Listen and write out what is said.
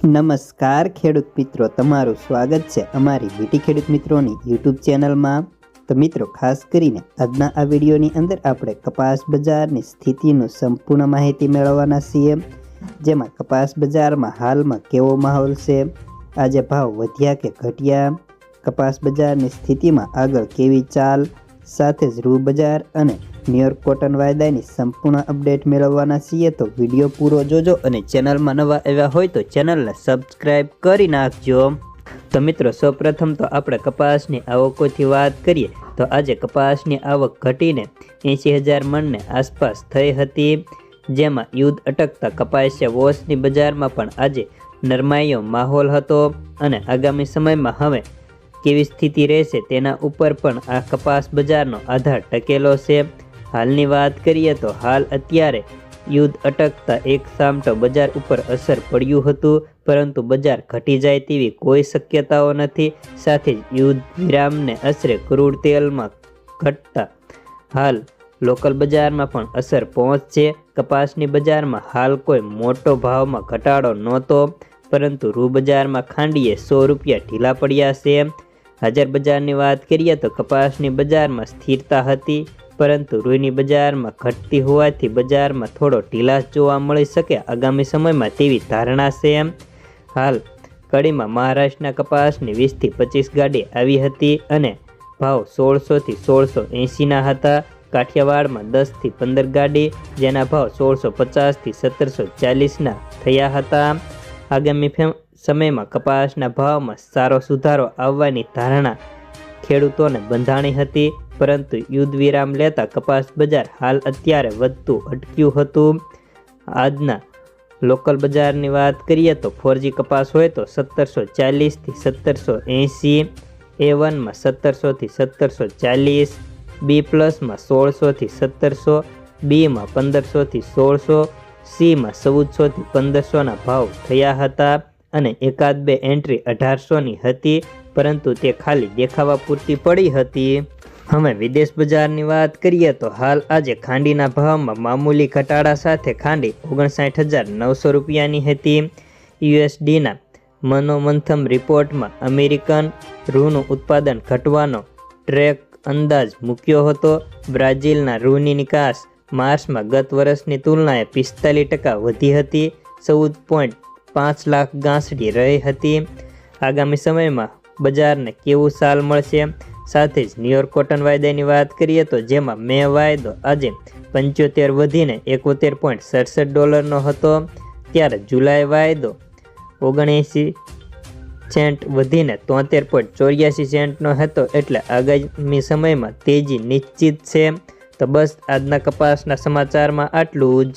નમસ્કાર ખેડૂત મિત્રો, તમારું સ્વાગત છે અમારી બીટી ખેડૂત મિત્રોની યુટ્યુબ ચેનલમાં। તો મિત્રો, ખાસ કરીને આજના આ વિડીયોની અંદર આપણે કપાસ બજારની સ્થિતિનું સંપૂર્ણ માહિતી મેળવવાના છીએ, જેમાં કપાસ બજારમાં હાલમાં કેવો માહોલ છે, આજે ભાવ વધ્યા કે ઘટ્યા, કપાસ બજારની સ્થિતિમાં આગળ કેવી ચાલ, સાથે જ રૂ બજાર અને ન્યુયોર્ક કોટન વાયદાની સંપૂર્ણ અપડેટ મેળવવાના છીએ। તો વિડીયો પૂરો જોજો અને ચેનલમાં નવા આવ્યા હોય તો ચેનલને સબસ્ક્રાઈબ કરી નાખજો। તો મિત્રો, સૌપ્રથમ તો આપણે કપાસની આવકોથી વાત કરીએ તો આજે કપાસની આવક ઘટીને 80,000 મણને આસપાસ થઈ હતી, જેમાં યુદ્ધ અટકતા કપાસિયા વોશની બજારમાં પણ આજે નરમાઈનો માહોલ હતો અને આગામી સમયમાં હવે કેવી સ્થિતિ રહેશે તેના ઉપર પણ આ કપાસ બજારનો આધાર ટકેલો છે। હાલની વાત કરીએ તો હાલ અત્યારે યુદ્ધ અટકતા એક સામટો બજાર ઉપર અસર પડ્યું હતું, પરંતુ બજાર ઘટી જાય તેવી કોઈ શક્યતાઓ નથી। સાથે જ યુદ્ધ વિરામને અસરે ક્રૂડ તેલમાં ઘટતા હાલ લોકલ બજારમાં પણ અસર પહોંચશે। કપાસની બજારમાં હાલ કોઈ મોટો ભાવમાં ઘટાડો નહોતો, પરંતુ રૂ બજારમાં ખાંડીએ 100 રૂપિયા ઢીલા પડ્યા છે। હાજર બજારની વાત કરીએ તો કપાસની બજારમાં સ્થિરતા હતી, પરંતુ રૂની બજારમાં ઘટતી હોવાથી બજારમાં થોડો ઢીલાશ જોવા મળી શકે આગામી સમયમાં તેવી ધારણા છે। હાલ કડીમાં મહારાષ્ટ્રના કપાસની 20 થી 25 ગાડી આવી હતી અને ભાવ 1600 થી 1680ના હતા। કાઠિયાવાડમાં 10 થી 15 ગાડી, જેના ભાવ 1650 થી 1740ના થયા હતા। આગામી સમયમાં કપાસના ભાવમાં સારો સુધારો આવવાની ધારણા ખેડૂતોને બંધાણી હતી, પરંતુ યુદ્ધ વિરામ લેતા કપાસ બજાર હાલ અત્યારે વધતું અટક્યું હતું। આજના લોકલ બજારની વાત કરીએ તો 4G કપાસ હોય તો 1740 થી 1780, A1માં 1700 થી 1740, B પ્લસમાં 1600 થી 1700, Bમાં 1500 થી 1600, Cમાં 1400 થી 1500ના ભાવ થયા હતા અને એકાદ બે એન્ટ્રી 1800ની હતી, પરંતુ તે ખાલી દેખાવા પૂરતી પડી હતી। હવે વિદેશ બજારની વાત કરીએ તો હાલ આજે ખાંડીના ભાવમાં મામૂલી ઘટાડા સાથે ખાંડી 59,900 રૂપિયાની હતી। USDના મનોમંથમ રિપોર્ટમાં અમેરિકન રૂનું ઉત્પાદન ઘટવાનો ટ્રેક અંદાજ મૂક્યો હતો। બ્રાઝિલના રૂની નિકાસ માર્ચમાં ગત વર્ષની તુલનાએ 45% વધી હતી, 14.5 લાખ ગાંસડી રહી હતી। આગામી સમયમાં બજારને કેવું સાલ મળશે? સાથે જ ન્યુયોર્ક કોટન વાયદાની વાત કરીએ તો જેમાં મે વાયદો આજે 75 વધીને $71.67 હતો, ત્યારે જુલાઈ વાયદો 79 સેન્ટ વધીને 73.84 સેન્ટનો હતો, એટલે આગામી સમયમાં તેજી નિશ્ચિત છે। તો બસ આજના કપાસના સમાચારમાં આટલું જ।